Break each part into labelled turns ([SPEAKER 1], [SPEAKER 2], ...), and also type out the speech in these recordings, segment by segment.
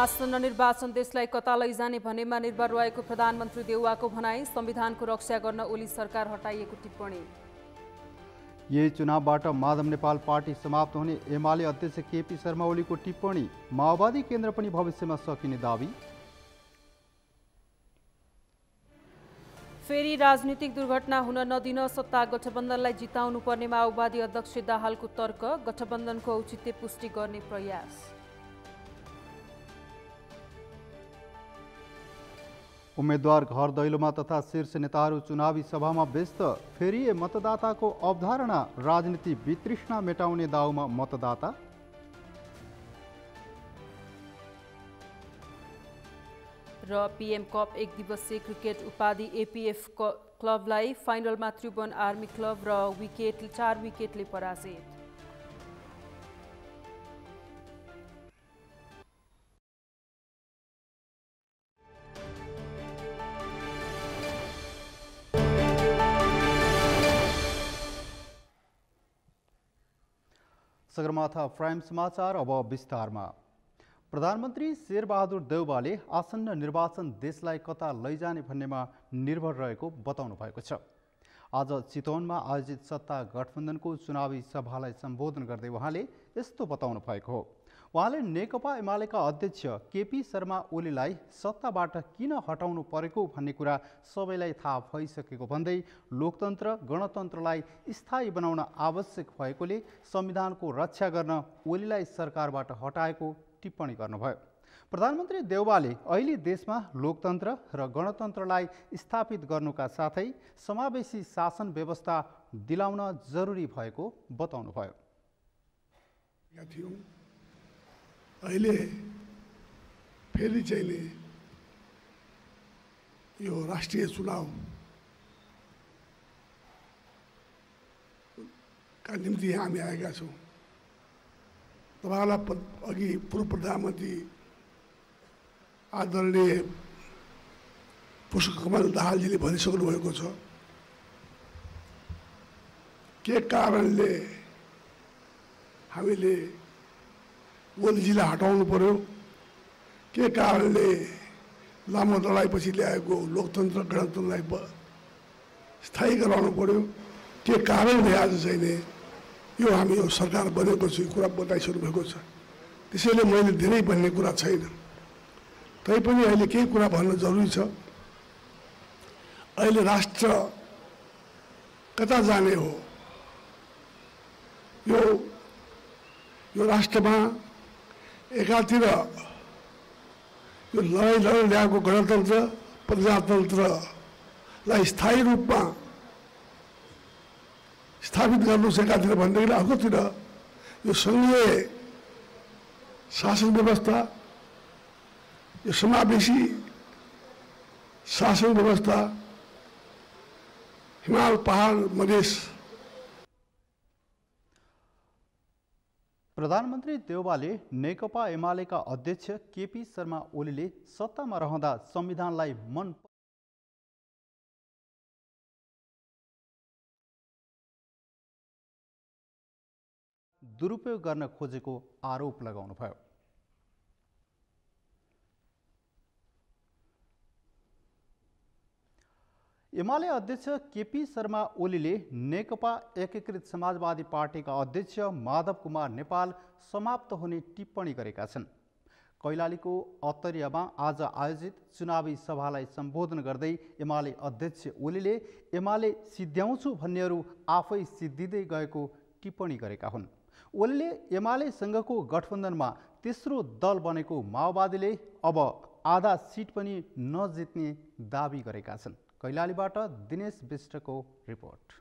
[SPEAKER 1] आसन्न निर्वाचन देशलाई कता लैजाने भन्नेमा निर्भर रहेको प्रधानमन्त्री देउवाको भनाई। संविधानको रक्षा गर्न ओली सरकार हटाइएको टिप्पणी।
[SPEAKER 2] यही चुनावबाट माधव नेपाल पार्टी समाप्त हुने एमाले अध्यक्ष केपी शर्मा ओलीको टिप्पणी। माओवादी केन्द्र पनि भविष्यमा सकिने दावी।
[SPEAKER 1] फेरि राजनीतिक दुर्घटना हुन नदिन सत्ता गठबन्धनलाई जिताउनु पर्ने माओवादी अध्यक्ष दाहालको तर्क। गठबन्धनको औचित्य पुष्टि गर्ने प्रयास।
[SPEAKER 2] उम्मेद्वार घर दैलोमा तथा शीर्ष नेताहरू चुनावी सभामा व्यस्त। फेरि मतदाताको अवधारणा राजनीति वितृष्णा मेटाउने दाउमा मतदाता।
[SPEAKER 1] र पीएम कप एक दिवसीय क्रिकेट उपाधि एपीएफ क्लबलाई फाइनलमा त्रिभुवन आर्मी क्लब र 4 विकेटले पराजित।
[SPEAKER 2] सगरमाथा प्राइम समाचार अब विस्तारमा। प्रधानमन्त्री शेरबहादुर देउवाले आसन्न निर्वाचन देशलाई कता लैजाने भन्नेमा निर्भर रहेको बताउनु भएको छ। आज चितवनमा आयोजित सत्ता गठबन्धनको चुनावी सभालाई सम्बोधन गर्दै उहाँले यस्तो बताउनु भएको हो। उहाँले नेकपा एमालेका अध्यक्ष केपी शर्मा ओलीलाई सत्ताबाट किन हटाउनु परेको भन्ने कुरा सबैलाई थाहा भइसकेको भन्दै लोकतन्त्र गणतन्त्रलाई स्थायी बनाउन आवश्यक भएकोले संविधानको रक्षा गर्न ओलीलाई सरकारबाट हटाएको टिप्पणी गर्नुभयो। प्रधानमन्त्री देउवाले अहिले देशमा लोकतन्त्र र गणतन्त्रलाई स्थापित गर्नुका साथै समावेशी शासन व्यवस्था दिलाउन जरुरी भएको बताउनुभयो।
[SPEAKER 3] अहिले फेरि चाहिँ नि यो राष्ट्रिय चुनाव का निम्ति हामी आएका छौँ। तपाईँलाई अघि पूर्व प्रधानमन्त्री आदरणीय पुष्पकमल दाहालजीले भनिसक्नु भएको छ, के कारणले हामीले ओलीजीलाई हटाउनु पर्यो, के कारणले लामो लडाइँपछि ल्याएको लोकतन्त्र गणतन्त्रलाई स्थायी गराउनु पर्यो, के कारणले आज चाहिँ यो हामी यो सरकार बनेको छु कुरा बताइसक्नु भएको छ। त्यसैले मैले धेरै भन्ने कुरा छैन, तैपनि अहिले केही कुरा भन्न जरुरी छ। अहिले राष्ट्र कता जाने हो? यो राष्ट्रमा एकातिर यो लडाइँ ल्याएको गणतन्त्र प्रजातन्त्रलाई स्थायी रूपमा स्थापित गर्नु एकातिर भन्दाखेरि अर्कोतिर यो सङ्घीय शासन व्यवस्था, यो समावेशी शासन व्यवस्था, हिमाल पहाड मधेस।
[SPEAKER 2] प्रधानमन्त्री देउवाले नेकपा एमालेका अध्यक्ष केपी शर्मा ओलीले सत्तामा रहँदा संविधानलाई मन दुरुपयोग गर्न खोजेको आरोप लगाउनुभयो। एमाले अध्यक्ष केपी शर्मा ओलीले नेकपा एकीकृत समाजवादी पार्टीका अध्यक्ष माधव कुमार नेपाल समाप्त हुने टिप्पणी गरेका छन्। कैलालीको अत्तरियामा आज आयोजित चुनावी सभालाई सम्बोधन गर्दै एमाले अध्यक्ष ओलीले एमाले सिद्ध्याउँछु भन्नेहरू आफै सिद्धिँदै गएको टिप्पणी गरेका हुन्। ओलीले एमालेसँगको गठबन्धनमा तेस्रो दल बनेको माओवादीले अब आधा सिट पनि नजित्ने दावी गरेका छन्। कैलालीबाट दिनेश विष्टको रिपोर्ट।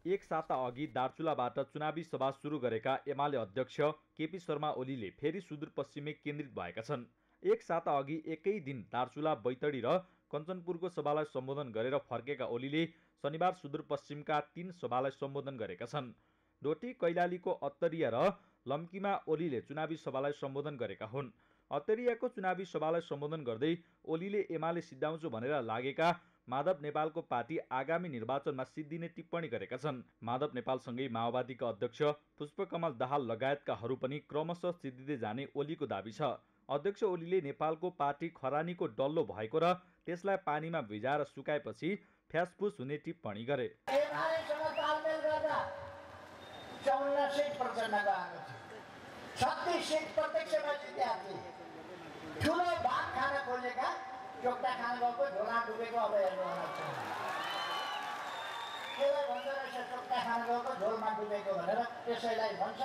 [SPEAKER 4] एक साता अघि दार्चुलाबाट चुनावी सभा सुरु गरेका एमाले अध्यक्ष केपी शर्मा ओलीले फेरि सुदूरपश्चिमै केन्द्रित भएका छन्। एक साता अघि एकै दिन दार्चुला, बैतडी र कञ्चनपुरको सभालाई सम्बोधन गरेर फर्केका ओलीले शनिबार सुदूरपश्चिमका 3 सभालाई सम्बोधन गरेका छन्। डोटी, कैलालीको अत्तरिया र लम्कीमा ओलीले चुनावी सभालाई सम्बोधन गरेका हुन्। अत्तरियाको चुनावी सभालाई सम्बोधन गर्दै ओलीले एमाले सिद्धाउँछु भनेर लागेका माधव नेपालको पार्टी आगामी निर्वाचनमा सिद्धिने टिप्पणी गरेका छन्। माधव नेपालसँगै माओवादीका अध्यक्ष पुष्पकमल दाहाल लगायतकाहरू पनि क्रमशः सिद्धिँदै जाने ओलीको दाबी छ। अध्यक्ष ओलीले नेपालको पार्टी खरानीको डल्लो भएको र त्यसलाई पानीमा भिजाएर सुकाएपछि फ्यासफुस हुने टिप्पणी गरे।
[SPEAKER 5] एमालेसँग तालमेल गर्दा 54 सिट प्रचण्ड गएको थियो, 36 सिट प्रत्यक्षमा जितेका थिए। ठुलो भात खान खोजेका चोक्टा खान गएको झोला डुबेको अब हेर्नु त्यसलाई भन्छ रहेछ चोक्टा खान गएको झोलमा डुबेको भनेर। त्यसैलाई भन्छ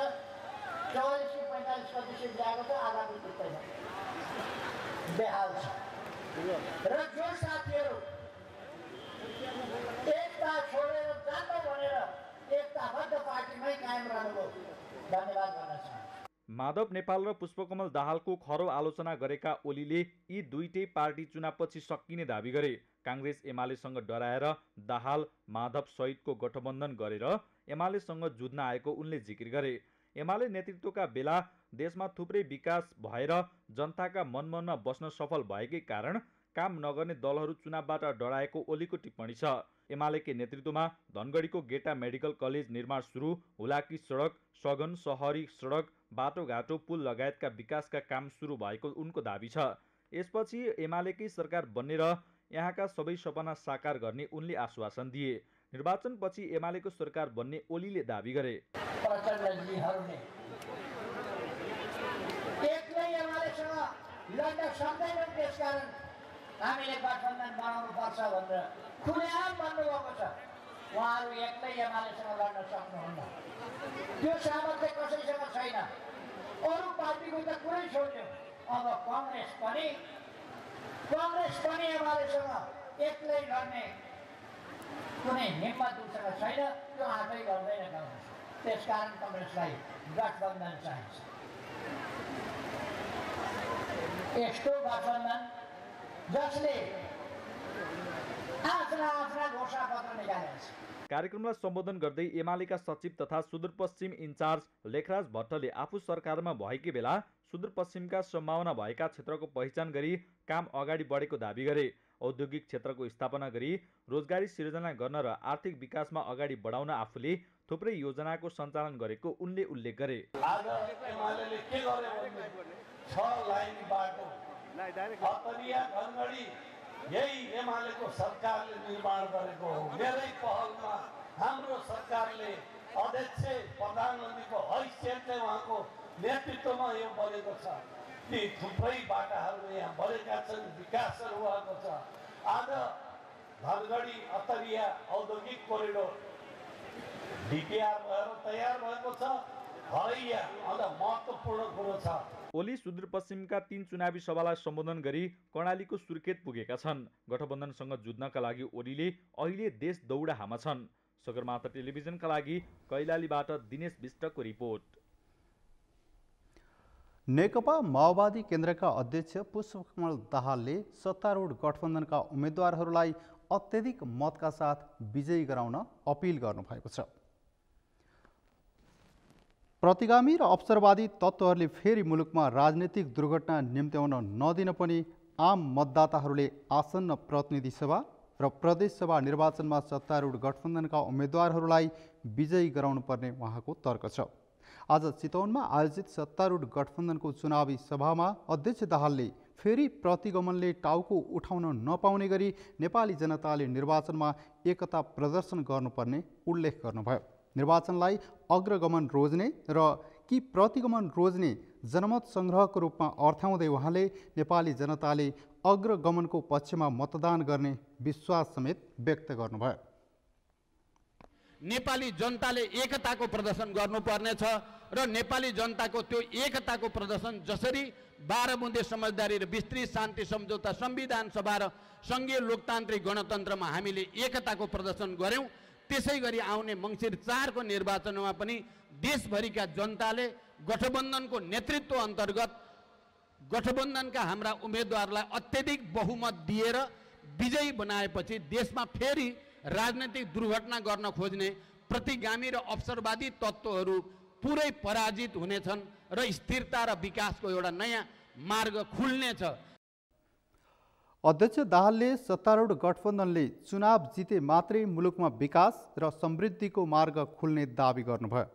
[SPEAKER 5] 44 कि 45 कति सिट ल्याएको छ, आधा पनि पुग्दैन, बेहाल छ। र जो साथीहरू एकता छोडेर जान्न भनेर एकताबद्ध पार्टीमै कायम रहनुभयो, धन्यवाद भन्न चाहन्छु।
[SPEAKER 4] माधव नेपाल र पुष्पकमल दाहालको खरो आलोचना गरेका ओलीले यी दुईटै पार्टी चुनावपछि सकिने दाबी गरे। काङ्ग्रेस एमालेसँग डराएर दाहाल माधव सहितको गठबन्धन गरेर एमालेसँग जुझ्न आएको उनले जिकिर गरे। एमाले नेतृत्वका बेला देशमा थुप्रै विकास भएर जनताका मनमनमा बस्न सफल भएकै कारण काम नगर्ने दलहरू चुनावबाट डराएको ओलीको टिप्पणी छ। एमालेकै नेतृत्वमा धनगढीको गेटा मेडिकल कलेज निर्माण सुरु, हुलाकी सडक, सघन सहरी सडक, बाटोघाटो, पुल लगायतका विकासका काम सुरु भएको उनको दाबी छ। यसपछि एमालेकै सरकार बन्ने र यहाँका सबै सपना साकार गर्ने उनले आश्वासन दिए। निर्वाचनपछि एमालेको सरकार बन्ने ओलीले दाबी गरे।
[SPEAKER 5] प्रचण्डजीहरूले एक्लै एमालेसँग लड्न सक्दैनन्, त्यसकारण हामीले गठबन्धन बनाउनु पर्छ भनेर खुलेआम भन्नुभएको छ। उहाँहरू एक्लै एमालेसँग लड्न सक्नुहुन्न, त्यो सामर्थ्य कसैसँग छैन। अरू पार्टीको त कुरै छोड्यो, अब कङ्ग्रेस पनि एमालेसँग एक्लै लड्ने कुनै हिम्मत उसँग छैन, त्यो आफै गर्दैन कङ्ग्रेस। त्यसकारण कङ्ग्रेसलाई गठबन्धन चाहिन्छ। यस्तो गठबन्धन जसले आफ्ना घोषणापत्र निकालेका छन्।
[SPEAKER 4] कार्यक्रमलाई सम्बोधन गर्दै एमालेका सचिव तथा सुदूरपश्चिम इन्चार्ज लेखराज भट्टले आफू सरकारमा भएकै बेला सुदूरपश्चिमका सम्भावना भएका क्षेत्रको पहिचान गरी काम अगाडि बढेको दाबी गरे। औद्योगिक क्षेत्रको स्थापना गरी रोजगारी सिर्जना गर्न र आर्थिक विकासमा अगाडि बढाउन आफूले थुप्रै योजनाको सञ्चालन गरेको उनले उल्लेख गरे।
[SPEAKER 6] आज एमालेले के गर्यो भने 6 लाइन बाटो अतरिया धनगढी यही एमालेको सरकारले निर्माण गरेको हो। मेरै पहलमा हाम्रो सरकारले अध्यक्ष प्रधानमन्त्रीको हैसियतले उहाँको नेतृत्वमा यो बनेको छ। ती थुप्रै बाटाहरू यहाँ बनेका छन्, विकासहरू भएको छ। आज धनगढी अतरिया औद्योगिक कोरिडोर डिपिआर भएर तयार भएको छ। हरैया अझ महत्त्वपूर्ण कुरो छ।
[SPEAKER 4] ओली सुदूरपश्चिमका 3 चुनावी सभालाई सम्बोधन गरी कर्णालीको सुर्खेत पुगेका छन्। गठबन्धनसँग जुझ्नका लागि ओलीले अहिले देश दौडाहामा छन्। सगरमाथा टेलिभिजनका लागि कैलालीबाट दिनेश विष्टको रिपोर्ट।
[SPEAKER 2] नेकपा माओवादी केन्द्रका अध्यक्ष पुष्पकमल दाहालले सत्तारूढ गठबन्धनका उम्मेद्वारहरूलाई अत्यधिक मतका साथ विजयी गराउन अपिल गर्नुभएको छ। प्रतिगामी र अवसरवादी तत्त्वहरूले फेरि मुलुकमा राजनीतिक दुर्घटना निम्त्याउन नदिन पनि आम मतदाताहरूले आसन्न प्रतिनिधि सभा र प्रदेश सभा निर्वाचनमा सत्तारूढ गठबन्धनका उम्मेद्वारहरूलाई विजयी गराउनुपर्ने उहाँको तर्क छ। आज चितवनमा आयोजित सत्तारूढ गठबन्धनको चुनावी सभामा अध्यक्ष दाहालले फेरि प्रतिगमनले टाउको उठाउन नपाउने गरी नेपाली जनताले निर्वाचनमा एकता प्रदर्शन गर्नुपर्ने उल्लेख गर्नुभयो। निर्वाचनलाई अग्रगमन रोज्ने र कि प्रतिगमन रोज्ने जनमत सङ्ग्रहको रूपमा अर्थ्याउँदै उहाँले नेपाली जनताले अग्रगमनको पक्षमा मतदान गर्ने विश्वास समेत व्यक्त गर्नुभयो।
[SPEAKER 7] नेपाली जनताले एकताको प्रदर्शन गर्नुपर्नेछ र नेपाली जनताको त्यो एकताको प्रदर्शन जसरी 12 बुँदे समझदारी र विस्तृत शान्ति सम्झौता संविधान सभा र सङ्घीय लोकतान्त्रिक गणतन्त्रमा हामीले एकताको प्रदर्शन गर्यौं, त्यसै गरी आउने मङ्सिर 4 को निर्वाचनमा पनि देशभरिका जनताले गठबन्धनको नेतृत्व अन्तर्गत गठबन्धनका हाम्रा उम्मेदवारलाई अत्यधिक बहुमत दिएर विजयी बनाएपछि देशमा फेरि राजनैतिक दुर्घटना गर्न खोज्ने प्रतिगामी र अवसरवादी तत्त्वहरू पुरै पराजित हुनेछन् र स्थिरता र विकासको एउटा नयाँ मार्ग खुल्नेछ।
[SPEAKER 2] अध्यक्ष दाहालले सत्तारूढ गठबन्धनले चुनाव जिते मात्रै मुलुकमा विकास र समृद्धिको मार्ग खुल्ने दाबी गर्नुभयो।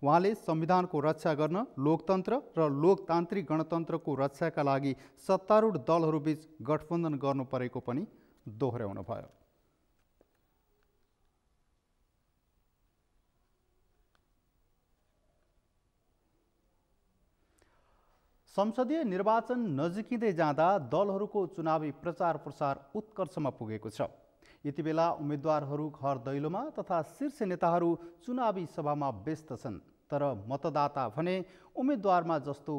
[SPEAKER 2] उहाँले संविधानको रक्षा गर्न लोकतन्त्र र लोकतान्त्रिक गणतन्त्रको रक्षाका लागि सत्तारूढ दलहरूबीच गठबन्धन गर्नु परेको पनि दोहोर्याउनुभयो। संसदीय निर्वाचन नजिकिँदै जाँदा दलहरूको चुनावी प्रचार प्रसार उत्कर्षमा पुगेको छ। यति बेला उम्मेद्वारहरू घर दैलोमा तथा शीर्ष नेताहरू चुनावी सभामा व्यस्त छन्, तर मतदाता भने उम्मेद्वारमा जस्तो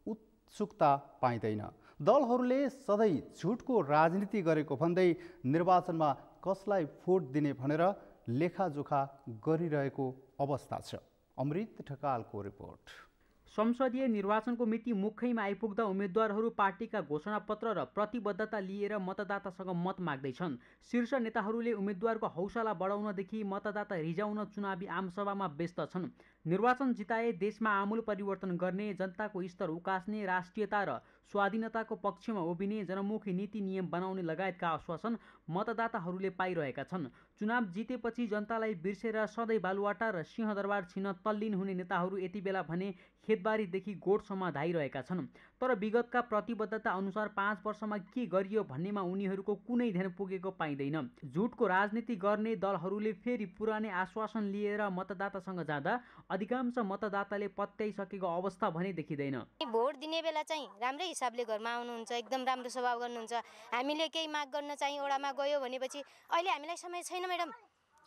[SPEAKER 2] उत्सुकता पाइँदैन। दलहरूले सधैँ झुटको राजनीति गरेको भन्दै निर्वाचनमा कसलाई भोट दिने भनेर लेखाजोखा गरिरहेको अवस्था छ। अमृत ढकालको रिपोर्ट।
[SPEAKER 8] संसदीय निर्वाचनको मिति मुखैमा आइपुग्दा उम्मेद्वारहरू पार्टीका घोषणापत्र र प्रतिबद्धता लिएर मतदातासँग मत माग्दैछन्। शीर्ष नेताहरूले उम्मेद्वारको हौसला बढाउनदेखि मतदाता रिजाउन चुनावी आमसभामा व्यस्त छन्। निर्वाचन जिताए देशमा आमूल परिवर्तन गर्ने, जनताको स्तर उकास्ने, राष्ट्रियता र स्वाधीनताको पक्षमा उभिने, जनमुखी नीति नियम बनाउने लगायतका आश्वासन मतदाताहरूले पाइरहेका छन्। चुनाव जितेपछि जनतालाई बिर्सेर सधैँ बालुवाटा र सिंहदरबार छिन्न तल्लीन हुने नेताहरू यति बेला भने खेतबारीदेखि गोठसम्म धाइरहेका छन्। तर विगतका प्रतिबद्धता अनुसार 5 वर्षमा के गरियो भन्नेमा उनीहरूको कुनै ध्यान पुगेको पाइँदैन। झुटको राजनीति गर्ने दलहरूले फेरि पुरानै आश्वासन लिएर मतदातासँग जाँदा अधिकांश मतदाताले पत्याइसकेको अवस्था भने देखिँदैन।
[SPEAKER 9] भोट दिने बेला चाहिँ राम्रै हिसाबले घरमा आउनुहुन्छ, एकदम राम्रो स्वभाव गर्नुहुन्छ। हामीले केही माग गर्न चाहिँ ओडामा गयो भनेपछि अहिले हामीलाई समय छैन म्याडम,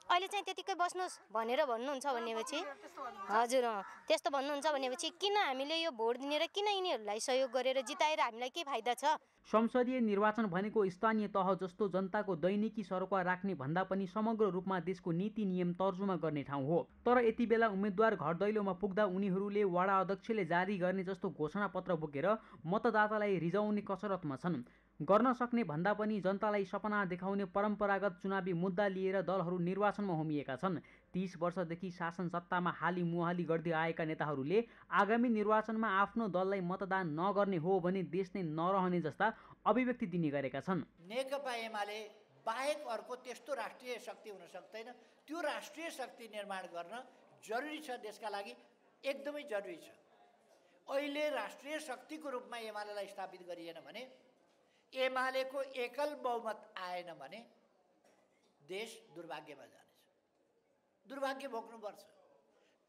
[SPEAKER 9] अहिले चाहिँ त्यतिकै बस्नुहोस् भनेर भन्नुहुन्छ भनेपछि, हजुर त्यस्तो भन्नुहुन्छ भनेपछि किन हामीले यो भोट दिने र किन यिनीहरूलाई सहयोग गरेर जिताएर हामीलाई के फाइदा छ?
[SPEAKER 8] संसदीय निर्वाचन भनेको स्थानीय तह जस्तो जनताको दैनिकी सरोकार राख्ने भन्दा पनि समग्र रूपमा देशको नीति नियम तर्जुमा गर्ने ठाउँ हो। तर यति बेला उम्मेद्वार घर दैलोमा पुग्दा उनीहरूले वडा अध्यक्षले जारी गर्ने जस्तो घोषणापत्र बोकेर मतदातालाई रिजाउने कसरतमा छन्। गर्न सक्ने भन्दा पनि जनतालाई सपना देखाउने परम्परागत चुनावी मुद्दा लिएर दलहरू निर्वाचनमा होमिएका छन्। 30 वर्षदेखि शासन सत्तामा हाली मुहाली गर्दै आएका नेताहरूले आगामी निर्वाचनमा आफ्नो दललाई मतदान नगर्ने हो भने देश नै नरहने जस्ता अभिव्यक्ति दिने गरेका छन्।
[SPEAKER 5] नेकपा एमाले बाहेक अर्को त्यस्तो राष्ट्रिय शक्ति हुन सक्दैन। त्यो राष्ट्रिय शक्ति निर्माण गर्न जरुरी छ, देशका लागि एकदमै जरुरी छ। अहिले राष्ट्रिय शक्तिको रूपमा एमालेलाई स्थापित गरिएन भने, एमालेको एकल बहुमत आएन भने देश दुर्भाग्यमा जानेछ, दुर्भाग्य भोग्नुपर्छ।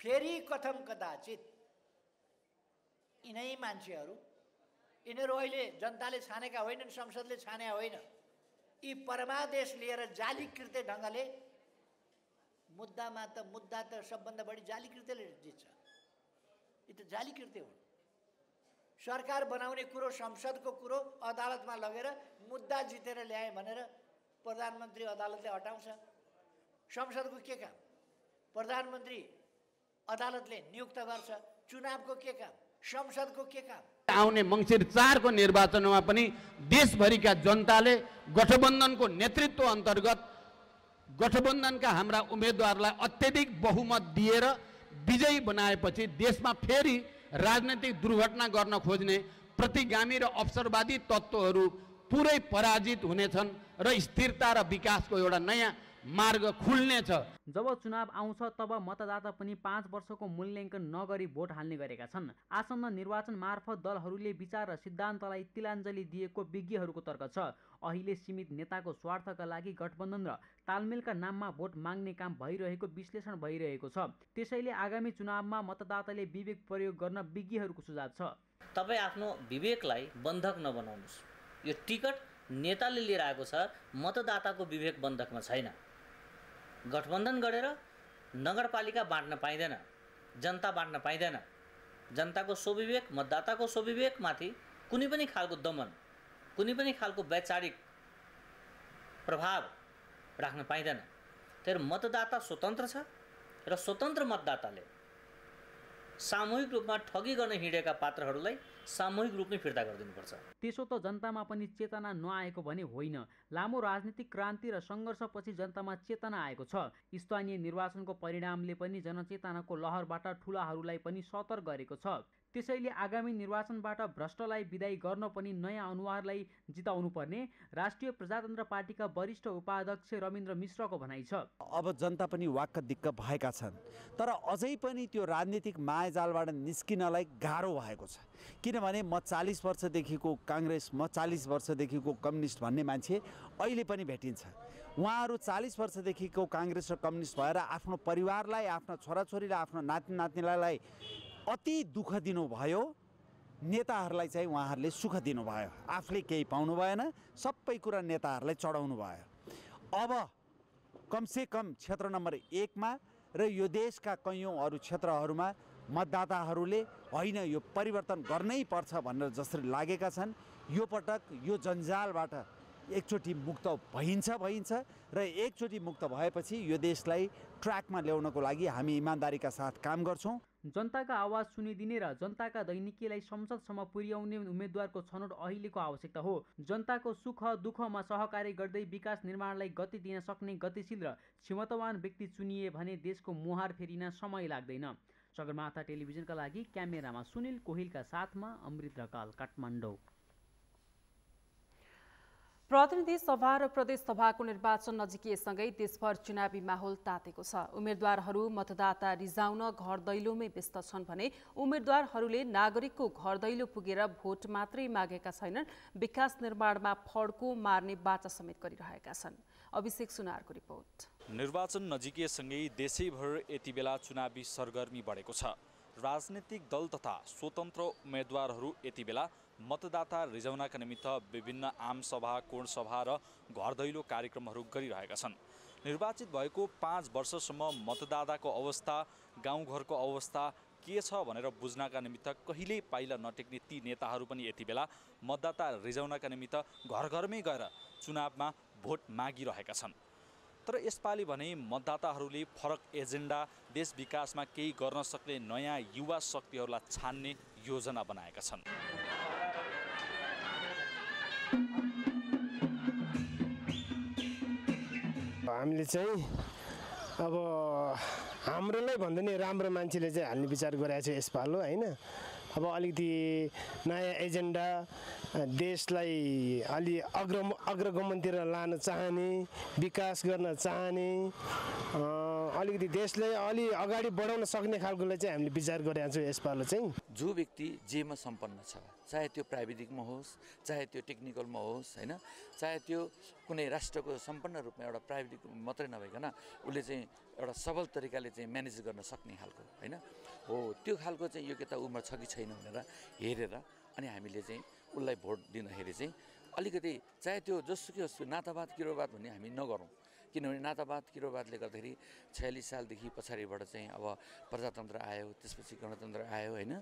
[SPEAKER 5] फेरि कथम कदाचित यिनै मान्छेहरू, यिनीहरू अहिले जनताले छानेका होइनन्, संसदले छाने होइन, यी परमादेश लिएर जालीकृत्य ढङ्गले मुद्दा त सबभन्दा बढी जालीकृत्यले जित्छ। यी त जालीकृत्य हुन्। सरकार बनाउने कुरो, संसदको कुरो अदालतमा लगेर मुद्दा जितेर ल्याए भनेर प्रधानमन्त्री अदालतले हटाउँछ। संसदको के काम? प्रधानमन्त्री अदालतले नियुक्त गर्छ। चुनावको के काम? संसदको के काम?
[SPEAKER 7] आउने मङ्सिर 4 को निर्वाचनमा पनि देशभरिका जनताले गठबन्धनको नेतृत्व अन्तर्गत गठबन्धनका हाम्रा उम्मेदवारलाई अत्यधिक बहुमत दिएर विजयी बनाएपछि देशमा फेरि राजनैतिक दुर्घटना गर्न खोज्ने प्रतिगामी र अवसरवादी तत्त्वहरू पुरै पराजित हुनेछन् र स्थिरता र विकासको एउटा नयाँ मार्ग खुल्नेछ।
[SPEAKER 8] जब चुनाव आउँछ तब मतदाता पनि 5 वर्षको मूल्याङ्कन नगरी भोट हाल्ने गरेका छन्। आसन्न निर्वाचन मार्फत दलहरूले विचार र सिद्धान्तलाई तिलाञ्जली दिएको विज्ञहरूको तर्क छ। अहिले सीमित नेताको स्वार्थका लागि गठबन्धन र तालमेलका नाममा भोट माग्ने काम भइरहेको विश्लेषण भइरहेको छ। त्यसैले आगामी चुनावमा मतदाताले विवेक प्रयोग गर्न विज्ञहरूको सुझाव छ।
[SPEAKER 10] तपाईँ आफ्नो विवेकलाई बन्धक नबनाउनुहोस्। यो टिकट नेताले लिएर आएको छ, मतदाताको विवेक बन्धकमा छैन। गठबन्धन गरेर नगरपालिका बाँड्न पाइँदैन, जनता बाँड्न पाइँदैन। जनताको स्वविवेक, मतदाताको स्वविवेकमाथि कुनै पनि खालको दमन, कुनै पनि खालको वैचारिक प्रभाव राख्न पाइँदैन। तर मतदाता स्वतन्त्र छ र स्वतन्त्र मतदाताले सामूहिक रूपमा ठगी गर्न हिँडेका पात्रहरूलाई सामूहिक रूपमै फिर्ता गरिदिनुपर्छ।
[SPEAKER 8] त्यसो त जनतामा पनि चेतना नआएको भने होइन। लामो राजनीतिक क्रान्ति र सङ्घर्षपछि जनतामा चेतना आएको छ। स्थानीय निर्वाचनको परिणामले पनि जनचेतनाको लहरबाट ठुलाहरूलाई पनि सतर्क गरेको छ। त्यसैले आगामी निर्वाचनबाट भ्रष्टलाई विदाई गर्न पनि नयाँ अनुहारलाई जिताउनु पर्ने राष्ट्रिय प्रजातन्त्र पार्टीका वरिष्ठ उपाध्यक्ष रविन्द्र मिश्रको भनाइ छ।
[SPEAKER 11] अब जनता पनि वाक्क दिक्क भएका छन्, तर अझै पनि त्यो राजनीतिक मायाजालबाट निस्किनलाई गाह्रो भएको छ। किनभने म 40 वर्षदेखिको काङ्ग्रेस, म 40 वर्षदेखिको कम्युनिस्ट भन्ने मान्छे अहिले पनि भेटिन्छ। उहाँहरू 40 वर्षदेखिको काङ्ग्रेस र कम्युनिस्ट भएर आफ्नो परिवारलाई, आफ्ना छोराछोरीलाई, आफ्नो नाति नातिनीलाई अति दुःख दिनुभयो। नेताहरूलाई चाहिँ उहाँहरूले सुख दिनुभयो, आफूले केही पाउनु भएन, सबै कुरा नेताहरूलाई चढाउनु भयो। अब कमसेकम क्षेत्र नम्बर 1 मा र यो देशका कैयौँ अरू क्षेत्रहरूमा मतदाताहरूले होइन यो परिवर्तन गर्नै पर्छ भनेर जसरी लागेका छन्, यो पटक यो जन्जालबाट एकचोटि मुक्त भइन्छ र एकचोटि मुक्त भएपछि यो देशलाई ट्र्याकमा ल्याउनको लागि हामी इमान्दारीका साथ काम गर्छौँ।
[SPEAKER 8] जनताका आवाज सुनिदिने र जनताका दैनिकीलाई संसदसम्म पुर्याउने उम्मेद्वारको छनौट अहिलेको आवश्यकता हो। जनताको सुख दुःखमा सहकार्य गर्दै विकास निर्माणलाई गति दिन सक्ने गतिशील र क्षमतावान व्यक्ति चुनिए भने देशको मुहार फेरिन समय लाग्दैन। सगरमाथा टेलिभिजनका लागि क्यामेरामा सुनिल कोहिलका साथमा अमृत ढकाल, काठमाडौँ।
[SPEAKER 1] प्रतिनिधि सभा र प्रदेश सभाको निर्वाचन नजिकिएसँगै देशभर चुनावी माहौल तातेको छ। उम्मेद्वारहरू मतदाता रिजाउन घर दैलोमै व्यस्त छन् भने उम्मेद्वारहरूले नागरिकको घर दैलो पुगेर भोट मात्रै मागेका छैनन्, विकास निर्माणमा फड्को मार्ने बाचा समेत गरिरहेका छन्। अभिषेक सुनारको रिपोर्ट।
[SPEAKER 4] निर्वाचन नजिकिएसँगै देशैभर यति बेला चुनावी सरगर्मी बढेको छ। राजनीतिक दल तथा स्वतन्त्र उम्मेद्वारहरू यति बेला मतदाता रिजाउनका निमित्त विभिन्न आमसभा, कोणसभा र घर दैलो कार्यक्रमहरू गरिरहेका छन्। निर्वाचित भएको 5 वर्षसम्म मतदाताको अवस्था, गाउँघरको अवस्था के छ भनेर बुझ्नका निमित्त कहिल्यै पाइला नटेक्ने ती नेताहरू पनि यति बेला मतदाता रिजाउनका निमित्त घर घरमै गएर चुनावमा भोट मागिरहेका छन्। तर यसपालि भने मतदाताहरूले फरक एजेन्डा, देश विकासमा केही गर्न सक्ने नयाँ युवा शक्तिहरूलाई छान्ने योजना बनाएका छन्।
[SPEAKER 12] हामीले चाहिँ अब हाम्रोलाई भन्दा नि राम्रो मान्छेले चाहिँ हाल्ने विचार गरेको छ यसपालो होइन। अब अलिकति नयाँ एजेन्डा, देशलाई अलि अग्रगमनतिर लान चाहने, विकास गर्न चाहने, अलिकति देशलाई अलि अगाडि बढाउन सक्ने खालकोलाई चाहिँ हामीले विचार गरेका छौँ यसपालो चाहिँ।
[SPEAKER 13] जो व्यक्ति जेमा सम्पन्न छ, चाहे त्यो प्राविधिकमा होस्, चाहे त्यो टेक्निकलमा होस् होइन, चाहे त्यो कुनै राष्ट्रको सम्पन्न रूपमा एउटा प्राविधिक मात्रै नभइकन उसले चाहिँ एउटा सबल तरिकाले चाहिँ म्यानेज गर्न सक्ने खालको होइन हो, त्यो खालको चाहिँ योग्यता उमेर छ कि छैन भनेर हेरेर अनि हामीले चाहिँ उसलाई भोट दिँदाखेरि चाहिँ अलिकति चाहे त्यो जसुकै होस्, नातावाद किरोवाद भन्ने हामी नगरौँ। किनभने नातावाद किरोवादले गर्दाखेरि 46 सालदेखि पछाडिबाट चाहिँ अब प्रजातन्त्र आयो, त्यसपछि गणतन्त्र आयो होइन,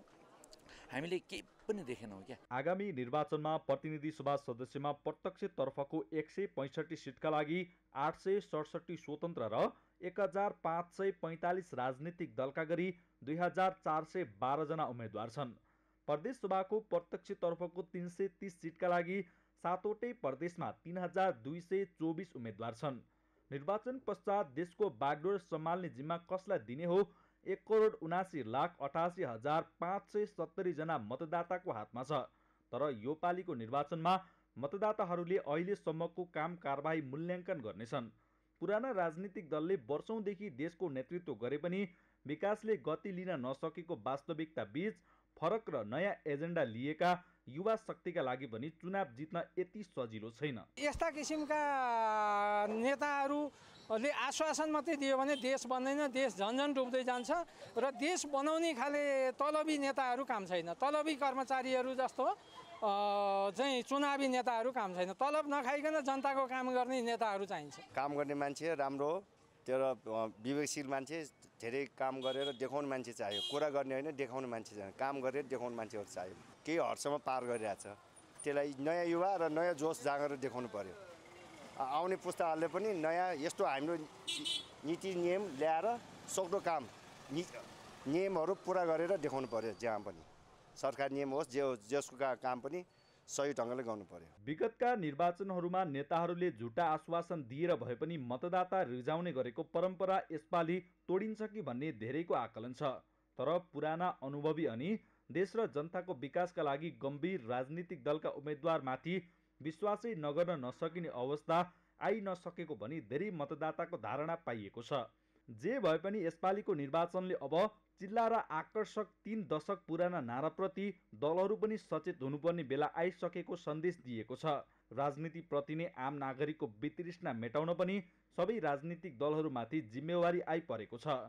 [SPEAKER 13] हामीले केही पनि देखेनौँ क्या।
[SPEAKER 4] आगामी निर्वाचनमा प्रतिनिधि सभा सदस्यमा प्रत्यक्षतर्फको 165 सिटका लागि 867 स्वतन्त्र र 1545 राजनीतिक दलका गरी 2412 जना उम्मेद्वार छन्। प्रदेश सभाको प्रत्यक्षतर्फको 330 सिटका लागि 7वटै प्रदेशमा 3224 उम्मेद्वार छन्। निर्वाचन पश्चात देशको बागडोर सम्हाल्ने जिम्मा कसलाई दिने हो? 1,78,88,570 जना मतदाताको हातमा छ। तर यो पालिको निर्वाचनमा मतदाताहरूले अहिलेसम्मको काम कारबाही मूल्याङ्कन गर्नेछन्। पुराना राजनीतिक दलले वर्षौंदेखि देशको नेतृत्व गरे पनि विकासले गति लिन नसकेको वास्तविकता बीच फरक र नयाँ एजेन्डा लिएका युवा शक्तिका लागि पनि चुनाव जित्न यति सजिलो छैन।
[SPEAKER 14] यस्ता किसिमका नेताहरूले आश्वासन मात्रै दियो भने देश बन्दैन, देश झन्झन डुब्दै जान्छ र देश बनाउने खाले तलबी नेताहरू काम छैन। तलबी कर्मचारीहरू जस्तो चाहिँ चुनावी नेताहरू काम छैन। तलब नखाइकन जनताको काम गर्ने नेताहरू चाहिन्छ।
[SPEAKER 15] काम गर्ने मान्छे राम्रो हो, तर विवेकशील मान्छे, धेरै काम गरेर देखाउने मान्छे चाहियो। कुरा गर्ने होइन, देखाउने मान्छे चाहियो। काम गरेर देखाउने मान्छेहरू चाहियो। केही हदसम्म पार गरिरहेछ, त्यसलाई नयाँ युवा र नयाँ जोस जाँगर देखाउनु पर्यो। आउने पुस्ताहरूले पनि नयाँ यस्तो हाम्रो नीति नियम ल्याएर सक्दो काम नियमहरू पुरा गरेर देखाउनु पर्यो। जहाँ पनि सरकार नियम होस्, जे होस्, जसको काम पनि सही ढङ्गले गर्नु पर्यो।
[SPEAKER 4] विगतका निर्वाचनहरूमा नेताहरूले झुटा आश्वासन दिएर भए पनि मतदाता रिजाउने गरेको परम्परा यसपालि तोडिन्छ कि भन्ने धेरैको आकलन छ। तर पुराना अनुभवी अनि देश र जनताको विकासका लागि गम्भीर राजनीतिक दलका उम्मेदवारमाथि विश्वासै नगर्न नसकिने अवस्था आइ नसकेको भनी धेरै मतदाताको धारणा पाइएको छ। जे भए पनि यसपालिको निर्वाचनले अब चिल्ला र आकर्षक 3 दशक पुराना नाराप्रति दलहरू पनि सचेत हुनुपर्ने बेला आइसकेको सन्देश दिएको छ। राजनीतिप्रति नै आम नागरिकको वितृष्णा मेटाउन पनि सबै राजनीतिक दलहरूमाथि जिम्मेवारी आइपरेको छ।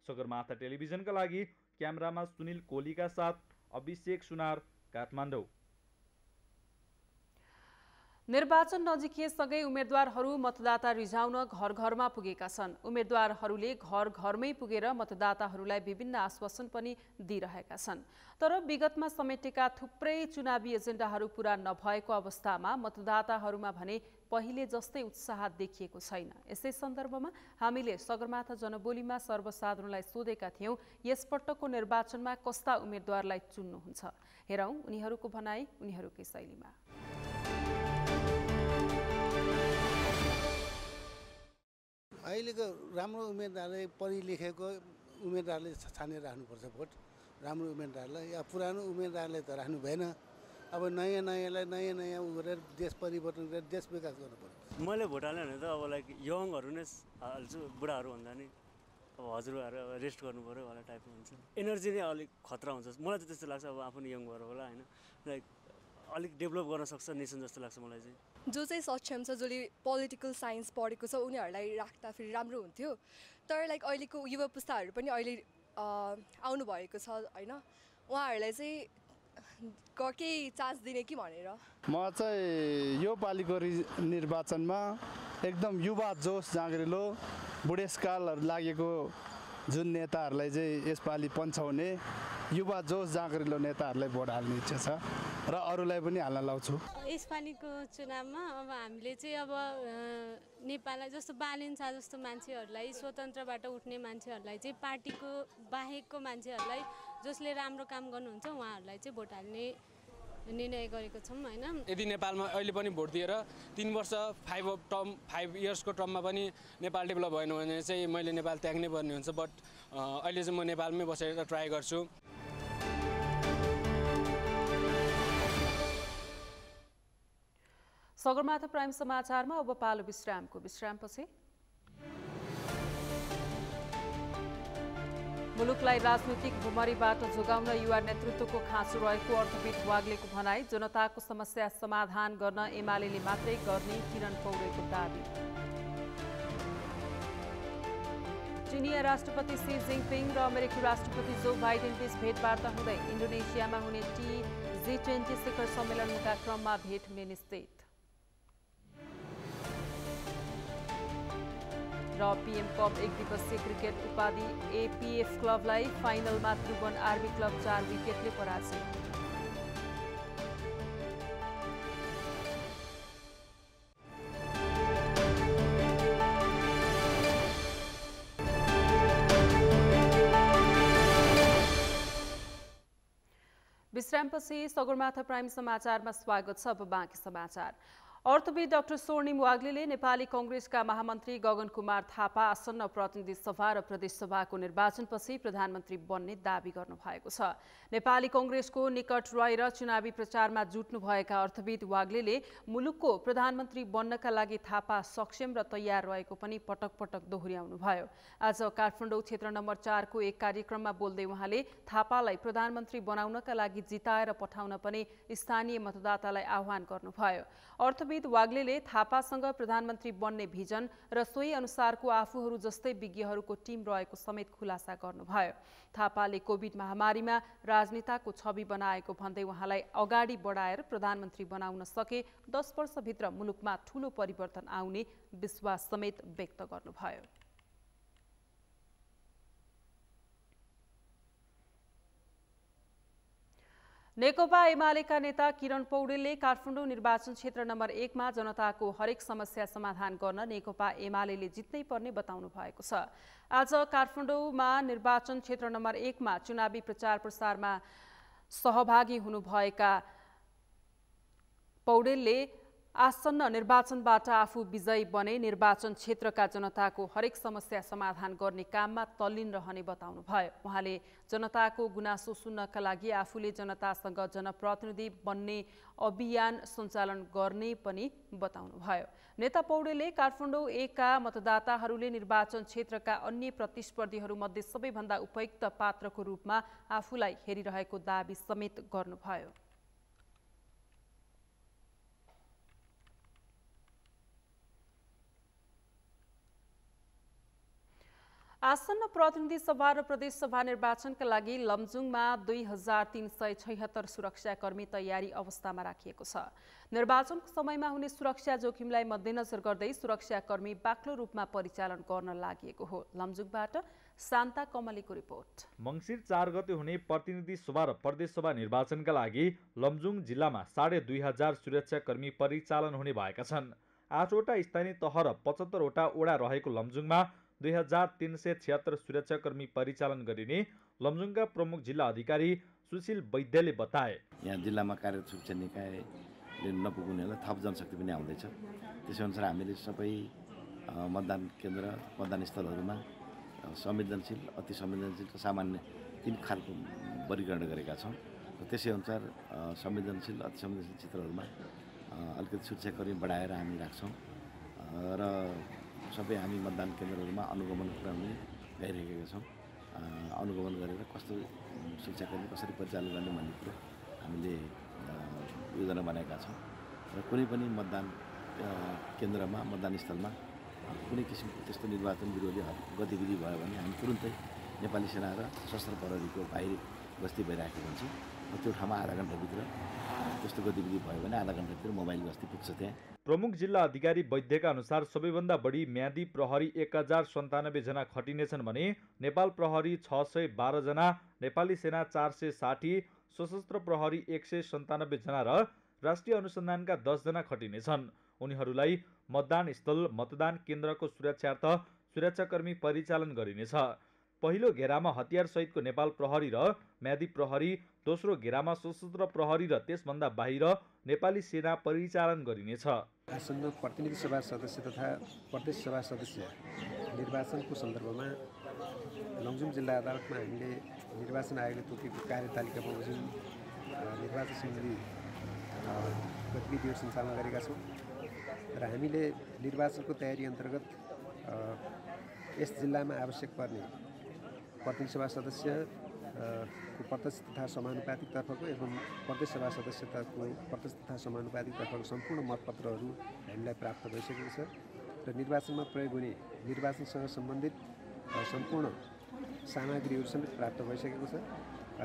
[SPEAKER 4] सगरमाथा टेलिभिजनका लागि क्यामेरामा सुनिल कोलीका साथ अभिषेक सुनार, काठमाडौँ।
[SPEAKER 1] निर्वाचन नजिकिएसँगै उम्मेद्वारहरू मतदाता रिझाउन घर घरमा पुगेका छन्। उम्मेद्वारहरूले घर घरमै पुगेर मतदाताहरूलाई विभिन्न आश्वासन पनि दिइरहेका छन्। तर विगतमा समेटेका थुप्रै चुनावी एजेन्डाहरू पूरा नभएको अवस्थामा मतदाताहरूमा भने पहिले जस्तै उत्साह देखिएको छैन। यसै सन्दर्भमा हामीले सगरमाथा जनबोलीमा सर्वसाधारणलाई सोधेका थियौं, यसपटकको निर्वाचनमा कस्ता उम्मेद्वारलाई चुन्नुहुन्छ? हेरौं उनीहरूको भनाई उनीहरूकै शैलीमा।
[SPEAKER 16] अहिलेको राम्रो उम्मेदवारले पढि लेखेको उम्मेदवारले छानेर राख्नुपर्छ भोट, राम्रो उम्मेदवारलाई। या पुरानो उम्मेदवारले त राख्नु भएन। अब नयाँलाई नयाँ उ गरेर देश परिवर्तन गरेर देश विकास गर्नु पर्यो।
[SPEAKER 17] मैले भोट हाल्ने भने त अब लाइक यङहरू नै हाल्छु, बुढाहरू भन्दा नि अब हजुरहरू अब रेस्ट गर्नु पऱ्यो वाला टाइपको हुन्छ। एनर्जी नै अलिक खतरा हुन्छ मलाई चाहिँ त्यस्तो लाग्छ। अब आफू नि यङ भएर होला होइन, लाइक अलिक डेभलप गर्न सक्छ नेसन जस्तो लाग्छ मलाई चाहिँ।
[SPEAKER 18] जो चाहिँ सक्षम छ, जसले पोलिटिकल साइन्स पढेको छ उनीहरूलाई राख्दा फेरि राम्रो हुन्थ्यो। तर लाइक अहिलेको युवा पुस्ताहरू पनि अहिले आउनु भएको छ होइन, उहाँहरूलाई चाहिँ केही चान्स दिने कि भनेर।
[SPEAKER 19] म चाहिँ यो पालिको निर्वाचनमा एकदम युवा जोस जाँगरिलो बुढेसकालहरू लागेको जुन नेताहरूलाई चाहिँ यसपालि पन्छाउने युवा जोस जाँगरिलो नेताहरूलाई भोट हाल्ने इच्छा छ र अरूलाई पनि हाल्न लाउँछु।
[SPEAKER 20] यसपालिको चुनावमा अब हामीले चाहिँ अब नेपाललाई जस्तो बालिन्छ जस्तो मान्छेहरूलाई, स्वतन्त्रबाट उठ्ने मान्छेहरूलाई चाहिँ पार्टीको बाहेकको मान्छेहरूलाई जसले राम्रो काम गर्नुहुन्छ उहाँहरूलाई चाहिँ भोट हाल्ने निर्णय गरेको छौँ होइन।
[SPEAKER 21] यदि नेपालमा अहिले पनि भोट दिएर 3 वर्ष 5 इयर्सको टर्ममा पनि नेपाल डेभलप भएन भने चाहिँ मैले नेपाल त्याग्नै पर्ने हुन्छ। बट अहिले चाहिँ म नेपालमै बसेर ट्राई गर्छु।
[SPEAKER 1] सगरमाथा प्राइम समाचारमा अब पालो विश्रामको। विश्रामपछि मुलुकलाई राजनीतिक भुमरीबाट जोगाउन युवा नेतृत्वको खाँचो रहेको अर्थविद वाग्लेको भनाई। जनताको समस्या समाधान गर्न एमालेले मात्रै गर्ने किरण पौडेलको दाबी। चिनिया राष्ट्रपति सी जिनपिङ र अमेरिकी राष्ट्रपति जो बाइडेन बीच भेटवार्ता हुँदै इन्डोनेसियामा हुने G20 शिखर सम्मेलनका क्रममा भेट निश्चित। र पीएम कप 1 दिवसीय क्रिकेट उपाधि एपीएफ क्लबलाई फाइनलमा त्रिभुवन आर्मी क्लब 4 विकेटले पराजय। विश्रामपछि सगरमाथा प्राइम समाचारमा स्वागत छ। अब बाँकी समाचार। अर्थविद डाक्टर स्वर्णिम वाग्लेले नेपाली कांग्रेसका महामन्त्री गगन कुमार थापा आसन्न प्रतिनिधि सभा र प्रदेश सभाको निर्वाचनपछि प्रधानमन्त्री बन्ने दाबी गर्नुभएको छ। नेपाली कांग्रेसको निकट रहेर चुनावी प्रचारमा जुट्नुभएका अर्थविद वाग्लेले मुलुकको प्रधानमन्त्री बन्नका लागि थापा सक्षम र तयार रहेको पनि पटक पटक दोहोर्याउनुभयो। आज काठमाडौँ क्षेत्र नम्बर 4 को एक कार्यक्रममा बोल्दै उहाँले थापालाई प्रधानमन्त्री बनाउनका लागि जिताएर पठाउन पनि स्थानीय मतदातालाई आह्वान गर्नुभयो। अर्थविद वाग्लेले थापासँग प्रधानमन्त्री बन्ने भिजन र सोही अनुसारको आफूहरू जस्तै विज्ञहरूको टिम रहेको समेत खुलासा गर्नुभयो। थापाले कोभिड महामारीमा राजनेताको छवि बनाएको भन्दै उहाँलाई अगाडि बढाएर प्रधानमन्त्री बनाउन सके 10 वर्षभित्र मुलुकमा ठूलो परिवर्तन आउने विश्वास समेत व्यक्त गर्नुभयो। नेकपा एमालेका नेता किरण पौडेलले काठमाडौँ निर्वाचन क्षेत्र नम्बर 1 मा जनताको हरेक समस्या समाधान गर्न नेकपा एमालेले जित्नै पर्ने बताउनु भएको छ। आज काठमाडौँमा निर्वाचन क्षेत्र नम्बर 1 मा चुनावी प्रचार प्रसारमा सहभागी हुनुभएका पौडेलले आसन्न निर्वाचनबाट आफू विजयी बने निर्वाचन क्षेत्रका जनताको हरेक समस्या समाधान गर्ने काममा तल्लीन रहने बताउनुभयो। उहाँले जनताको गुनासो सुन्नका लागि आफूले जनतासँग जनप्रतिनिधि बन्ने अभियान सञ्चालन गर्ने पनि बताउनुभयो। नेता पौडेलले काठमाडौँ 1 का मतदाताहरूले निर्वाचन क्षेत्रका अन्य प्रतिस्पर्धीहरूमध्ये सबैभन्दा उपयुक्त पात्रको रूपमा आफूलाई हेरिरहेको दाबी समेत गर्नुभयो। आसन्न प्रतिनिधि सभा र प्रदेश सभा निर्वाचनका लागि लमजुङमा 2376 सुरक्षाकर्मी तयारी अवस्थामा राखिएको छ। निर्वाचनको समयमा हुने सुरक्षा जोखिमलाई मध्यनजर गर्दै सुरक्षाकर्मी बाक्लो रूपमा परिचालन गर्न लागि हो। लमजुङबाट शान्ता कमलीको रिपोर्ट।
[SPEAKER 4] मङ्सिर 4 गते हुने प्रतिनिधि सभा र प्रदेश सभा निर्वाचनका लागि लमजुङ जिल्लामा 2500 सुरक्षाकर्मी परिचालन हुने भएका छन्। 8 वटा स्थानीय तह र 75 वटा ओडा रहेको लमजुङमा 2376 सुरक्षाकर्मी परिचालन गरिने लमजुङका प्रमुख जिल्ला अधिकारी सुशील वैद्यले बताए।
[SPEAKER 3] यहाँ जिल्लामा कार्यरत सुरक्षा निकायले नपुग्नेलाई थप जनशक्ति पनि आउँदैछ। त्यसैअनुसार हामीले सबै मतदान केन्द्र मतदान स्थलहरूमा संवेदनशील, अति संवेदनशील र सामान्य 3 खालको वर्गीकरण गरेका छौँ। त्यसैअनुसार संवेदनशील, अति संवेदनशील क्षेत्रहरूमा अलिकति सुरक्षाकर्मी बढाएर हामी राख्छौँ र सबै हामी मतदान केन्द्रहरूमा अनुगमन पुर्याउने गइरहेका छौँ। अनुगमन गरेर कस्तो सुरक्षाकर्मी कसरी परिचालन गर्ने भन्ने कुरो हामीले योजना बनाएका छौँ र कुनै पनि मतदान केन्द्रमा मतदान स्थलमा कुनै किसिमको त्यस्तो निर्वाचन विरोधी गतिविधि भयो भने हामी तुरुन्तै नेपाली सेना र सशस्त्र प्रहरीको बाहिरी गस्ती भइराखेको हुन्छ। त्यो ठाउँमा आधा घण्टाभित्र त्यस्तो गतिविधि भयो भने आधा घण्टाभित्र मोबाइल गस्ती पुग्छ त्यहाँ।
[SPEAKER 4] प्रमुख जिल्ला अधिकारी वैद्यका अनुसार सबैभन्दा बढी म्यादी प्रहरी 1097 जना खटिनेछन् भने नेपाल प्रहरी 612 जना, नेपाली सेना 460, सशस्त्र प्रहरी 197 जना र राष्ट्रिय अनुसन्धानका 10 जना खटिनेछन्। उनीहरूलाई मतदान स्थल, मतदान केन्द्रको सुरक्षार्थ सुरक्षाकर्मी परिचालन गरिनेछ। पहिलो घेरामा हतियार सहितको नेपाल प्रहरी र म्यादी प्रहरी, दोस्रो घेरामा सशस्त्र प्रहरी र त्यसभन्दा बाहिर नेपाली सेना परिचालन गरिनेछ।
[SPEAKER 22] आसन्न प्रतिनिधि सभा सदस्य तथा प्रदेश सभा सदस्य निर्वाचनको सन्दर्भमा लमजुङ जिल्ला अदालतमा हामीले निर्वाचन आयोगले तोकेको कार्यतालिका बमोजिम निर्वाचन सम्बन्धी गतिविधिहरू सञ्चालन गरेका छौँ र हामीले निर्वाचनको तयारी अन्तर्गत यस जिल्लामा आवश्यक पर्ने प्रतिनिधि सभा सदस्य को प्रत्यक्ष तथा समानुपातिक तर्फको एवं प्रदेश सभा सदस्यताको प्रत्यक्ष तथा समानुपातिक तर्फको सम्पूर्ण मतपत्रहरू हामीलाई प्राप्त भइसकेको छ र निर्वाचनमा प्रयोग हुने निर्वाचनसँग सम्बन्धित सम्पूर्ण सामग्रीहरू समेत प्राप्त भइसकेको छ।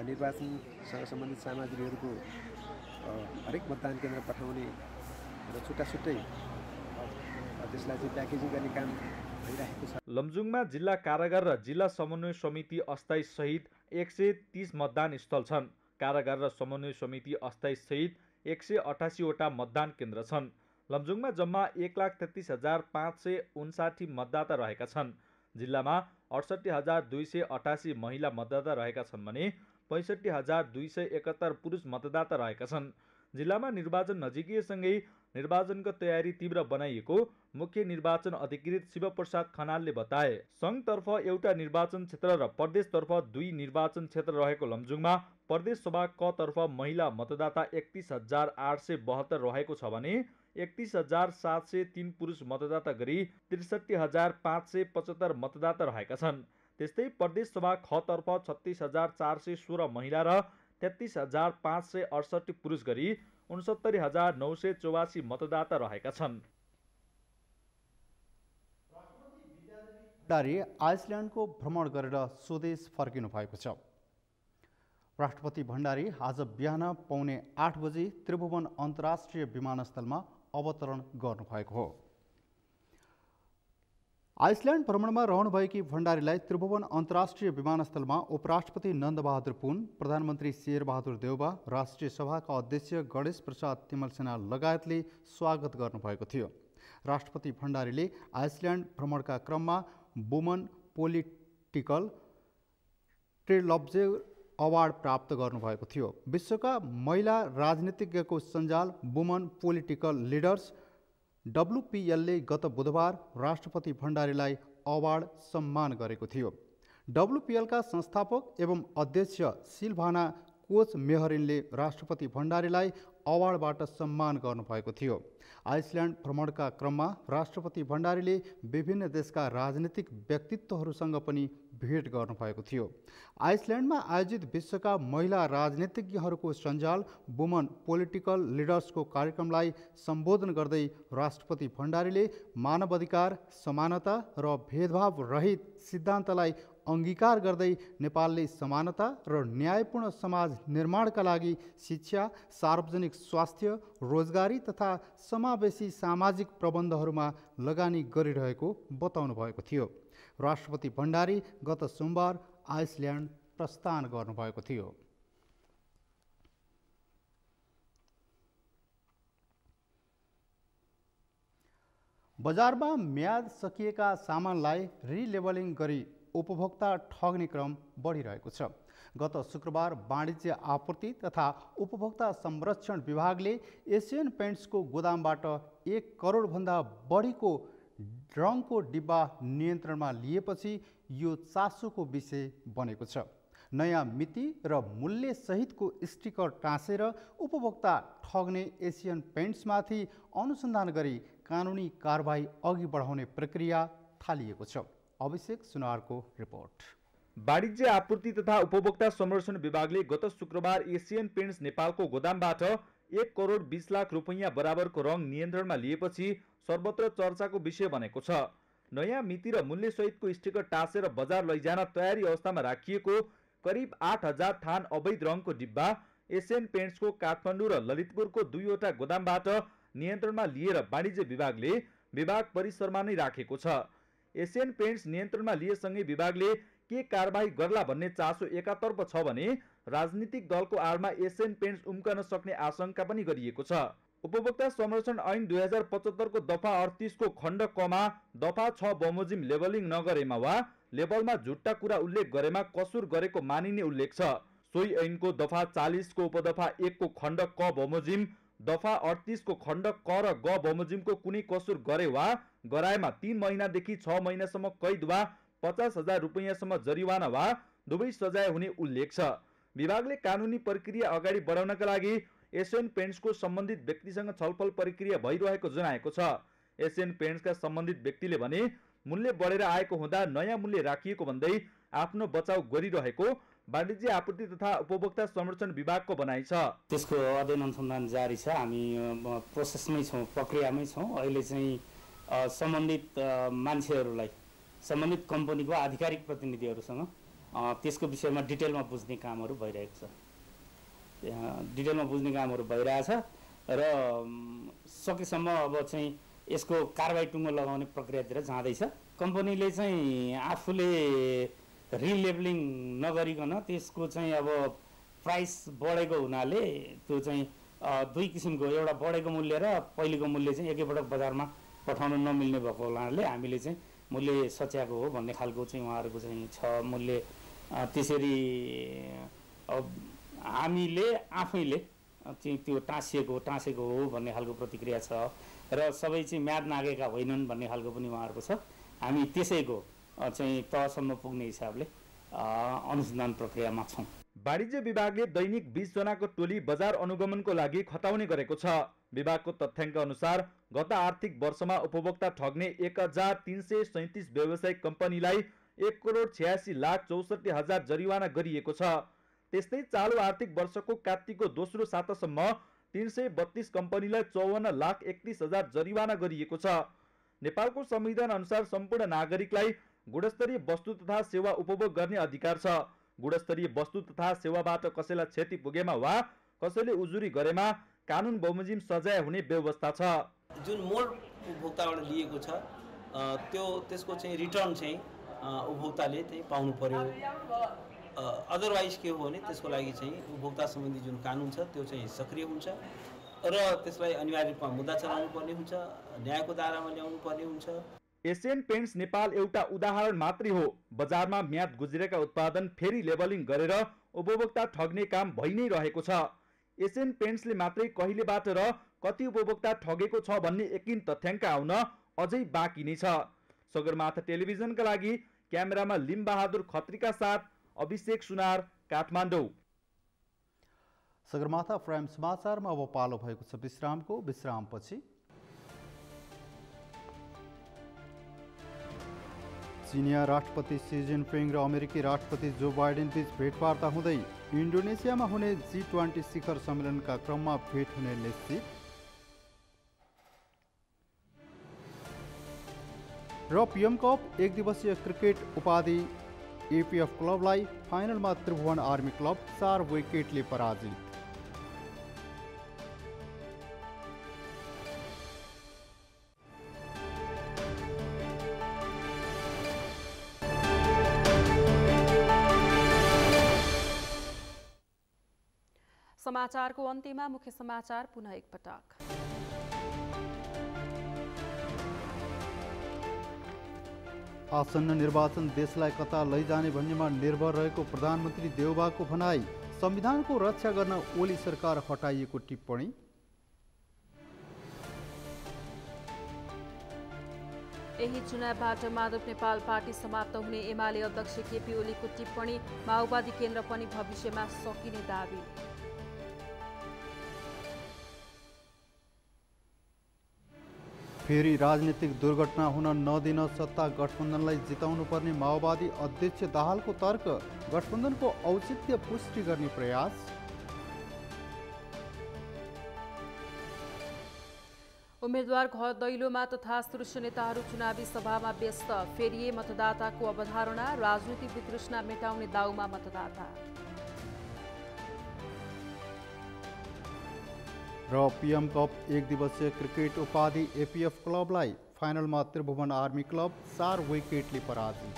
[SPEAKER 22] निर्वाचनसँग सम्बन्धित सामग्रीहरूको हरेक मतदान केन्द्र पठाउने र छुट्टा-छुट्टै त्यसलाई चाहिँ प्याकेजिङ गर्ने काम भइरहेको छ।
[SPEAKER 4] लमजुङमा जिल्ला कारागार र जिल्ला समन्वय समिति अस्थायी सहित 130 मतदान स्थल छन्। कारागार र समन्वय समिति अस्थायी सहित 188 वटा मतदान केन्द्र छन्। लमजुङमा जम्मा 1,33,559 मतदाता रहेका छन्। जिल्लामा 68,288 महिला मतदाता रहेका छन् भने 65,271 पुरुष मतदाता रहेका छन्। जिल्लामा निर्वाचन नजिकिएसँगै निर्वाचनको तयारी तीव्र बनाइएको मुख्य निर्वाचन अधिकृत शिवप्रसाद खनालले बताए। सङ्घतर्फ एउटा निर्वाचन क्षेत्र र प्रदेशतर्फ 2 निर्वाचन क्षेत्र रहेको लमजुङमा प्रदेश सभा क तर्फ महिला मतदाता 31,872 रहेको छ भने 31,703 पुरुष मतदाता गरी 63,575 मतदाता रहेका छन्। त्यस्तै प्रदेश सभा ख तर्फ 36,416 महिला र 33,568 पुरुष गरी 69,984 मतदाता रहेका छन्।
[SPEAKER 2] भण्डारी आइसल्यान्डको भ्रमण गरेर स्वदेश फर्किनु भएको छ। राष्ट्रपति भण्डारी आज बिहान 7:45 बजे त्रिभुवन अन्तर्राष्ट्रिय विमानस्थलमा अवतरण गर्नुभएको हो। आइसल्यान्ड भ्रमणमा रहनुभएकी भण्डारीलाई त्रिभुवन अन्तर्राष्ट्रिय विमानस्थलमा उपराष्ट्रपति नन्दबहादुर पुन, प्रधानमन्त्री शेरबहादुर देउबा, राष्ट्रिय सभाका अध्यक्ष गणेश प्रसाद तिमलसेना लगायतले स्वागत गर्नुभएको थियो। राष्ट्रपति भण्डारीले आइसल्यान्ड भ्रमणका क्रममा वुमन पोलिटिकल ट्रेलब्जे अवार्ड प्राप्त गर्नुभएको थियो। विश्वका महिला राजनीतिज्ञको सञ्जाल वुमन पोलिटिकल लिडर्स WPL ले गत बुधबार राष्ट्रपति भण्डारीलाई अवार्ड सम्मान गरेको थियो। WPL का संस्थापक एवं अध्यक्ष सिल्भाना कोच मेहरिनले राष्ट्रपति भण्डारीलाई अवार्डबाट सम्मान गर्नुभएको थियो। आइसल्यान्ड भ्रमणका क्रममा राष्ट्रपति भण्डारीले विभिन्न देशका राजनीतिक व्यक्तित्वहरूसँग पनि भेट गर्नुभएको थियो। आइसल्यान्डमा आयोजित विश्वका महिला राजनीतिज्ञहरूको सञ्जाल वुमन पोलिटिकल लिडर्सको कार्यक्रमलाई सम्बोधन गर्दै राष्ट्रपति भण्डारीले मानवाधिकार, समानता र भेदभाव रहित सिद्धान्तलाई अंगीकार गर्दै नेपालले समानता र न्यायपूर्ण समाज निर्माणका लागि शिक्षा, सार्वजनिक स्वास्थ्य, रोजगारी तथा समावेशी सामाजिक प्रबन्धहरूमा लगानी गरिरहेको बताउनु भएको थियो। राष्ट्रपति भण्डारी गत सोमबार आइसल्यान्ड प्रस्थान गर्नुभएको थियो। बजारमा म्याद सकिएका सामानलाई रिलेबलिङ गरी उपभोक्ता ठग्ने क्रम बढिरहेको छ। गत शुक्रबार वाणिज्य आपूर्ति तथा उपभोक्ता संरक्षण विभागले एसियन पेन्ट्सको गोदामबाट 1 करोडभन्दा बढीको रङको डिब्बा नियन्त्रणमा लिएपछि यो चासोको विषय बनेको छ। नयाँ मिति र मूल्य सहितको स्टिकर टाँसेर उपभोक्ता ठग्ने एसियन पेन्ट्समाथि अनुसन्धान गरी कानुनी कारबाही अघि बढाउने प्रक्रिया थालिएको छ। अभिषेक सुनारको रिपोर्ट।
[SPEAKER 4] वाणिज्य आपूर्ति तथा उपभोक्ता संरक्षण विभागले गत शुक्रबार एसियन पेन्ट्स नेपालको गोदामबाट 1 करोड 20 लाख रुपैयाँ बराबरको रङ नियन्त्रणमा लिएपछि सर्वत्र चर्चाको विषय बनेको छ। नयाँ मिति र मूल्य सहितको स्टिकर टाँसेर बजार लैजान तयारी अवस्थामा राखिएको करिब 8000 थान अवैध रङको डिब्बा एसियन पेन्ट्सको काठमाडौँ र ललितपुरको 2वटा गोदामबाट नियन्त्रणमा लिएर वाणिज्य विभागले विभाग परिसरमा नै राखेको छ। एसियन पेन्ट्स नियन्त्रणमा लिएसँगै विभागले के कारबाही गर्ला भन्ने चासो एकातर्फ छ भने राजनीतिक दलको आडमा एसियन पेन्ट्स उम्कन सक्ने आशंका पनि गरिएको छ। उपभोक्ता संरक्षण ऐन 2075 को दफा 38 को खण्ड कमा दफा 6 बमोजिम लेबलिङ नगरेमा वा लेबलमा झुट्टा कुरा उल्लेख गरेमा कसुर गरेको मानिने उल्लेख छ। सोही ऐनको दफा 40 को उपदफा 1 को खण्ड क बमोजिम, दफा 38 को खण्ड क र ग बमोजिमको कुनै कसुर गरे वा गराएमा 3 महिनादेखि 6 महिनासम्म कैद वा 50,000 रुपैयाँसम्म जरिवाना वा दुवै सजाय हुने उल्लेख छ। विभागले कानुनी प्रक्रिया अगाडि बढाउनका लागि एसियन पेन्ट्सको सम्बन्धित व्यक्तिसँग छलफल प्रक्रिया भइरहेको जनाएको छ। एसियन पेन्ट्सका सम्बन्धित व्यक्तिले भने मूल्य बढेर आएको हुँदा नयाँ मूल्य राखिएको भन्दै आफ्नो बचाउ गरिरहेको वाणिज्य आपूर्ति तथा उपभोक्ता संरक्षण विभागको भनाइ छ।
[SPEAKER 6] त्यसको अध्ययन अनुसन्धान जारी छ। हामी प्रोसेसमै छौँ, प्रक्रियामै छौँ। अहिले चाहिँ सम्बन्धित मान्छेहरूलाई, सम्बन्धित कम्पनीको आधिकारिक प्रतिनिधिहरूसँग त्यसको विषयमा डिटेलमा बुझ्ने कामहरू भइरहेको छ। डिटेलमा बुझ्ने कामहरू भइरहेछ र सकेसम्म अब चाहिँ यसको कारबाही टुङ्गो लगाउने प्रक्रियातिर जाँदैछ। कम्पनीले चाहिँ आफूले रिलेबलिङ नगरिकन त्यसको चाहिँ अब प्राइस बढेको हुनाले त्यो चाहिँ दुई किसिमको, एउटा बढेको मूल्य र पहिलेको मूल्य चाहिँ एकैपटक बजारमा पठाउन नमिल्ने भएको हुनाले हामीले चाहिँ मूल्य सच्याएको हो भन्ने खालको चाहिँ उहाँहरूको चाहिँ छ मूल्य। त्यसरी हामीले आफैले चाहिँ त्यो टाँसेको हो भन्ने खालको प्रतिक्रिया छ र सबै चाहिँ म्याद नागेका होइनन् भन्ने खालको पनि उहाँहरूको छ। हामी त्यसैको चाहिँ तहसम्म पुग्ने हिसाबले अनुसन्धान प्रक्रियामा छौँ।
[SPEAKER 4] वाणिज्य विभागले दैनिक 20 जनाको टोली बजार अनुगमनको लागि खटाउने गरेको छ। विभागको तथ्याङ्क अनुसार गत आर्थिक वर्षमा उपभोक्ता ठग्ने 1337 व्यावसायिक कम्पनीलाई 1,86,64,00,000 जरिवाना गरिएको छ। त्यस्तै चालु आर्थिक वर्षको कात्तिकको दोस्रो सातासम्म 332 कम्पनीलाई 54,31,00,000 जरिवाना गरिएको छ। नेपालको संविधान अनुसार सम्पूर्ण नागरिकलाई गुणस्तरीय वस्तु तथा सेवा उपभोग गर्ने अधिकार छ। गुणस्तरीय वस्तु तथा सेवाबाट कसैलाई क्षति पुगेमा वा कसैले उजुरी गरेमा कानुन बमोजिम सजाय हुने व्यवस्था छ।
[SPEAKER 9] जुन मोल उपभोक्ताबाट लिएको छ त्यसको चाहिँ रिटर्न चाहिँ उपभोक्ताले चाहिँ पाउनु पर्यो। अदरवाइज के हो भने त्यसको लागि चाहिँ उपभोक्ता सम्बन्धी जुन कानुन छ त्यो चाहिँ सक्रिय हुन्छ र त्यसलाई अनिवार्य रूपमा मुद्दा चलाउनु पर्ने हुन्छ, न्यायको दायरामा ल्याउनु पर्ने हुन्छ।
[SPEAKER 4] एसियन पेन्ट्स नेपाल एउटा उदाहरण मात्रै हो। बजारमा म्याद गुज्रेका उत्पादन फेरि लेबलिङ गरेर उपभोक्ता ठग्ने काम भइ नै रहेको छ। एसियन पेन्ट्सले मात्रै कहिलेबाट र कति उपभोक्ता ठगेको छ भन्ने यकिन तथ्याङ्क आउन अझै बाँकी नै छ। सगरमाथा टेलिभिजनका लागि क्यामेरामा लिम्बहादुर खत्रीका साथ अभिषेक सुनार, काठमाडौँ।
[SPEAKER 2] सगरमाथा प्राइम समाचारमा अब पालो भएको छ विश्रामको। विश्रामपछि चिनिया राष्ट्रपति सी जिनपिङ र अमेरिकी राष्ट्रपति जो बाइडेन बीच भेटवार्ता हुँदै इन्डोनेसियामा हुने G20 शिखर सम्मेलनका क्रममा भेट हुने निश्चित। र पीएम कप एक दिवसीय क्रिकेट उपाधि एपीएफ क्लबलाई फाइनलमा त्रिभुवन आर्मी क्लब 4 विकेटले पराजित।
[SPEAKER 1] समाचारको अन्त्यमा मुख्य समाचार पुनः एकपटक।
[SPEAKER 2] आसन्न निर्वाचन देशलाई कता लैजाने भन्नेमा निर्भर रहेको प्रधानमन्त्री देउबाको भनाई। संविधानको रक्षा गर्न ओली सरकार हटाइएको टिप्पणी।
[SPEAKER 1] यही चुनावबाट माधव नेपाल पार्टी समाप्त हुने एमाले अध्यक्ष केपी ओलीको टिप्पणी। माओवादी केन्द्र पनि भविष्यमा सकिने दाबी।
[SPEAKER 2] फेरि राजनीतिक दुर्घटना हुन नदिन सत्ता गठबन्धनलाई जिताउनु पर्ने माओवादी अध्यक्ष दाहालको तर्क। गठबन्धनको औचित्य पुष्टि गर्ने प्रयास।
[SPEAKER 1] उम्मेद्वार घर दैलोमा तथा शीर्ष नेताहरू चुनावी सभामा व्यस्त। फेरिए मतदाताको अवधारणा। राजनीतिक वितृष्णा मेटाउने दाउमा मतदाता।
[SPEAKER 2] र पीएम कप एक दिवसीय क्रिकेट उपाधि एपीएफ क्लबलाई फाइनलमा त्रिभुवन आर्मी क्लब 4 विकेटले पराजित।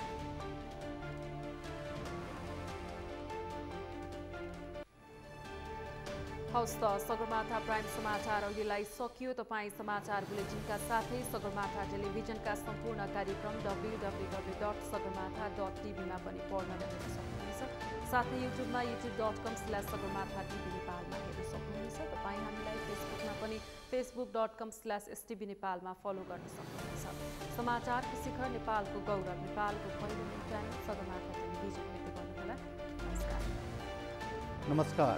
[SPEAKER 1] हवस् त सगरमाथा प्राइम समाचार अहिलेलाई सकियो। तपाईँ समाचार बुलेटिनका साथै सगरमाथा टेलिभिजनका सम्पूर्ण कार्यक्रम www.sagarmatha.tv मा पनि पढ्न र हेर्न सक्नुहुनेछ। साथै युट्युबमा youtube.com/sagarmatha.tv नेपालमा हेर्न सक्नुहुनेछ। तपाईँ हामीलाई फेसबुकमा पनि facebook.com/stb नेपालमा फलो गर्न सक्नुहुनेछ। समाचारको शिखर नेपालको गौरव नेपालको पहिलो न्युज च्यानल सगरमाथा टेलिभिजन हेर्दै गर्नुहोला। नमस्कार।
[SPEAKER 2] नमस्कार।